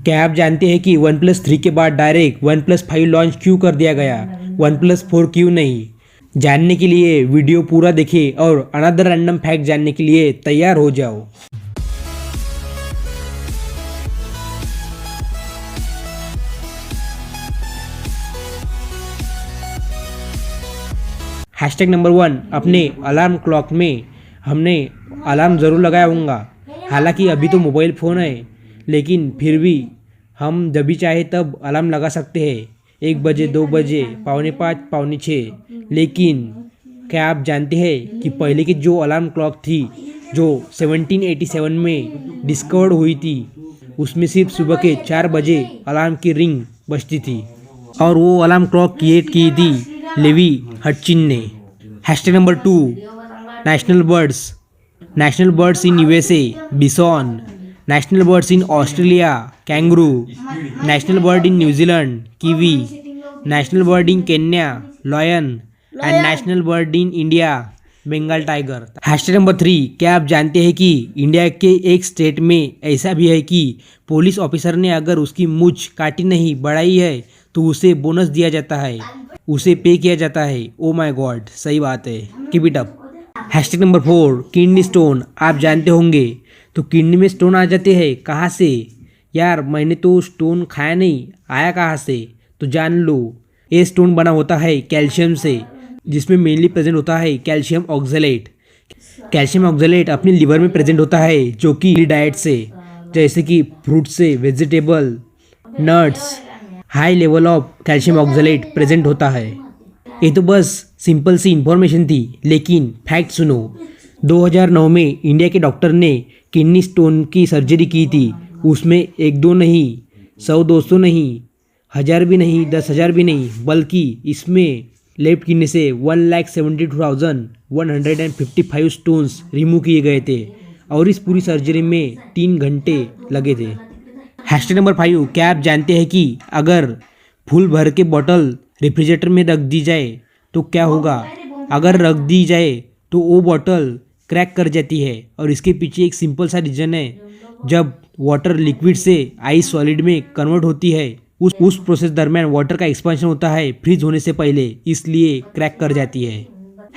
क्या आप जानते हैं कि OnePlus 3 के बाद डायरेक्ट OnePlus 5 लॉन्च क्यों कर दिया गया, OnePlus 4 क्यों नहीं? जानने के लिए वीडियो पूरा देखें और अनदर रैंडम फैक्ट जानने के लिए तैयार हो जाओ। हैशटैग नंबर 1, अपने अलार्म क्लॉक में हमने अलार्म ज़रूर लगाया होगा। हालांकि अभी तो मोबाइल फ़ोन है, लेकिन फिर भी हम जब भी चाहे तब अलार्म लगा सकते हैं। 1 बजे, 2 बजे, 5:45, 5:45। लेकिन क्या आप जानते हैं कि पहले की जो अलार्म क्लॉक थी, जो 1787 में डिस्कवर्ड हुई थी, उसमें सिर्फ सुबह के 4 बजे अलार्म की रिंग बजती थी और वो अलार्म क्लॉक क्रिएट की थी लेवी हटचिन ने। Hashtag number 2, national birds. National birds in USA, bison. National birds in Australia, kangaroo. National bird in New Zealand, kiwi. National bird in Kenya, lion. And national bird in India, Bengal tiger. Hashtag number 3, क्या आप जानते हैं कि India के एक state में ऐसा भी है कि पुलिस ऑफिसर ने अगर उसकी मूंछ काटी नहीं बढ़ाई है तो उसे बोनस दिया जाता है, उसे पे किया जाता है। ओ माय गॉड, सही बात है, keep it up. Hashtag number 4, kidney stone. आप जानते होंगे तो किडनी में स्टोन आ जाते हैं कहाँ से? यार मैंने तो स्टोन खाया नहीं, आया कहाँ से? तो जान लो, ये स्टोन बना होता है कैल्शियम से, जिसमें मेनली प्रेजेंट होता है कैल्शियम ऑक्जेलेट। कैल्शियम ऑक्जेलेट अपने लिवर में प्रेजेंट होता है, जो कि डाइट से, जैसे कि फ्रूट से, vegetable, nuts, high level of calcium oxalate present होता है। ये तो बस सिंपल सी इन्फॉर्मेशन थी, लेकिन फैक्ट सुनो। 2009 में इंडिया के डॉक्टर ने किडनी स्टोन की सर्जरी की थी। उसमें 1-2 नहीं, 100-200 नहीं, 1000 भी नहीं, 10,000 भी नहीं, बल्कि इसमें लेफ्ट किडनी से 1,72,155 स्टोन्स रिमूव किए गए थे और इस पूरी सर्जरी में 3 घंटे लगे थे। हैशटैग नंबर 5, क्या आप जानते हैं कि अगर फुल भर के बॉटल रेफ्रिजरेटर में रख दी जाए तो क्या होगा? अगर रख दी जाए तो वो बॉटल क्रैक कर जाती है और इसके पीछे एक सिंपल सा रीज़न है। जब वाटर लिक्विड से आइस सॉलिड में कन्वर्ट होती है, उस प्रोसेस दरमियान वाटर का एक्सपेंशन होता है फ्रीज होने से पहले, इसलिए क्रैक कर जाती है।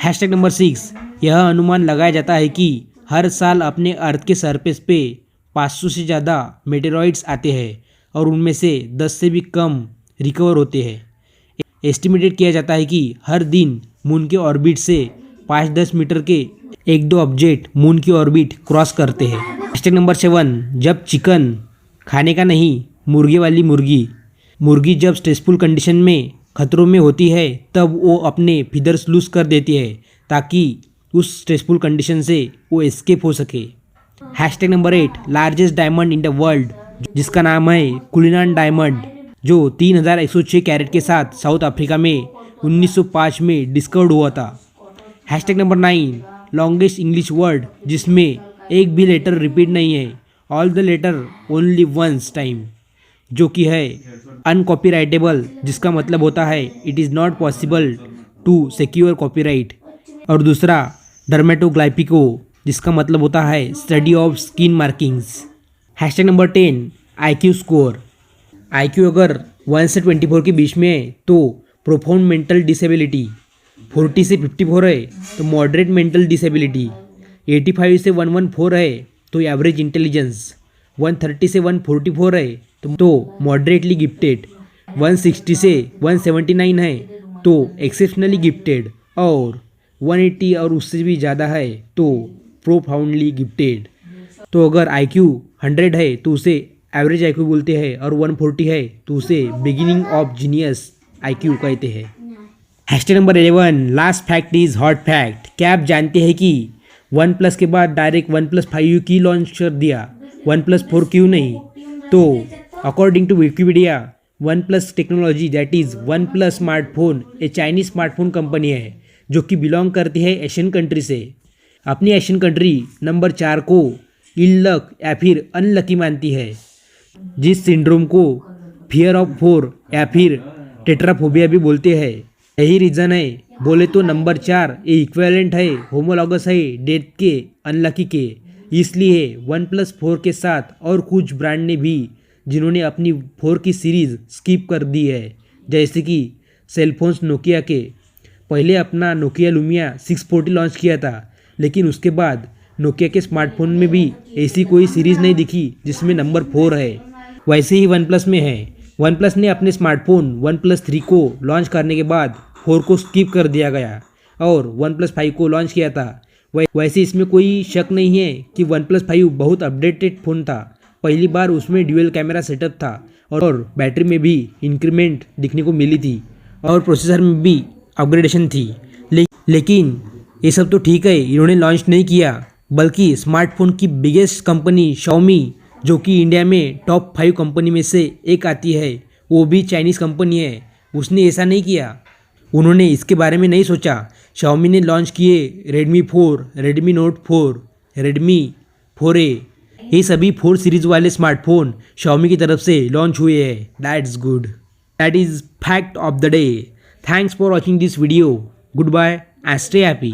हैशटैग नंबर 6, यह अनुमान लगाया जाता है कि हर साल अपने अर्थ के सरफेस पे 500 से ज़्यादा मेटेरॉइड्स आते हैं और उनमें से 10 से भी कम रिकवर होते हैं। एस्टिमेटेड किया जाता है कि हर दिन मून के ऑर्बिट से 5-10 मीटर के 1-2 ऑब्जेक्ट मून की ऑर्बिट क्रॉस करते हैं। हैशटैग नंबर 7, जब चिकन खाने का नहीं, मुर्गे वाली मुर्गी जब स्ट्रेसफुल कंडीशन में खतरों में होती है तब वो अपने फीदर्स लूज कर देती है ताकि उस स्ट्रेसफुल कंडीशन से वो एस्केप हो सके। Hashtag number 8, largest diamond in the world, जिसका नाम है कुलिनान डायमंड, जो 3106 कैरेट के साथ साउथ अफ्रीका में 1905 में डिस्कवर्ड हुआ था। Hashtag number 9, longest English word जिसमें एक भी लेटर रिपीट नहीं है, all the letter only once time, जो कि है अनकॉपीराइटेबल, जिसका मतलब होता है it is not possible to secure copyright. और दूसरा डर्मेटोग्लाइपिको, जिसका मतलब होता है study of skin markings. Hashtag number 10, IQ score. IQ अगर 1 से 24 के बीच में है तो प्रोफाउंड मेंटल डिसेबिलिटी, 40 से 54 है तो मॉडरेट मेंटल डिसेबिलिटी, 85 से 114 है तो एवरेज इंटेलिजेंस, 130 से 144 है तो मॉडरेटली गिफ्टेड, 160 से 179 है तो एक्सेप्शनली गिफ्टेड, और 180 और उससे भी ज़्यादा है तो प्रोफाउंडली गिफ्टेड। तो अगर IQ 100 है तो उसे एवरेज IQ बोलते हैं और 140 है तो उसे बिगिनिंग ऑफ जीनियस IQ कहते हैं। Hashtag number 11, last fact is hot fact. क्या आप जानते हैं कि OnePlus के बाद डायरेक्ट OnePlus 5 क्यों लॉन्च कर दिया, OnePlus 4 क्यों नहीं? तो according to Wikipedia, OnePlus technology that is OnePlus smartphone a Chinese smartphone company है जो कि बिलोंग करती है एशियन कंट्री से। अपनी एशियन कंट्री नंबर 4 को इल लक या फिर अनलकी मानती है, जिस सिंड्रोम को फियर ऑफ 4 या फिर टेट्राफोबिया भी बोलते हैं। यही रीज़न है, बोले तो नंबर 4 ये इक्विवेलेंट है, होमोलॉगस है डेथ के, अनलकी के। इसलिए OnePlus 4 के साथ और कुछ ब्रांड ने भी जिन्होंने अपनी 4 की सीरीज़ स्किप कर दी है, जैसे कि सेलफोन्स नोकिया के। पहले अपना नोकिया लुमिया 640 लॉन्च किया था, लेकिन उसके बाद नोकिया के स्मार्टफोन में भी ऐसी कोई सीरीज़ नहीं दिखी जिसमें नंबर 4 है। वैसे ही वन प्लस में है। वन प्लस ने अपने स्मार्टफोन वन प्लस 3 को लॉन्च करने के बाद 4 को स्किप कर दिया गया और वन प्लस 5 को लॉन्च किया था। वैसे इसमें कोई शक नहीं है कि वन प्लस 5 बहुत अपडेटेड फ़ोन था। पहली बार उसमें ड्यूअल कैमरा सेटअप था और बैटरी में भी इंक्रीमेंट दिखने को मिली थी और प्रोसेसर में भी अपग्रेडेशन थी। लेकिन ये सब तो ठीक है, इन्होंने लॉन्च नहीं किया, बल्कि स्मार्टफोन की बिगेस्ट कंपनी शाओमी, जो कि इंडिया में टॉप 5 कंपनी में से एक आती है, वो भी चाइनीज़ कंपनी है, उसने ऐसा नहीं किया। उन्होंने इसके बारे में नहीं सोचा। शाओमी ने लॉन्च किए Redmi 4, Redmi note 4, Redmi 4A, ये सभी 4 सीरीज़ वाले स्मार्टफोन शाओमी की तरफ से लॉन्च हुए हैं। That's good. That is fact of the day. Thanks for watching this video. Good bye and stay happy.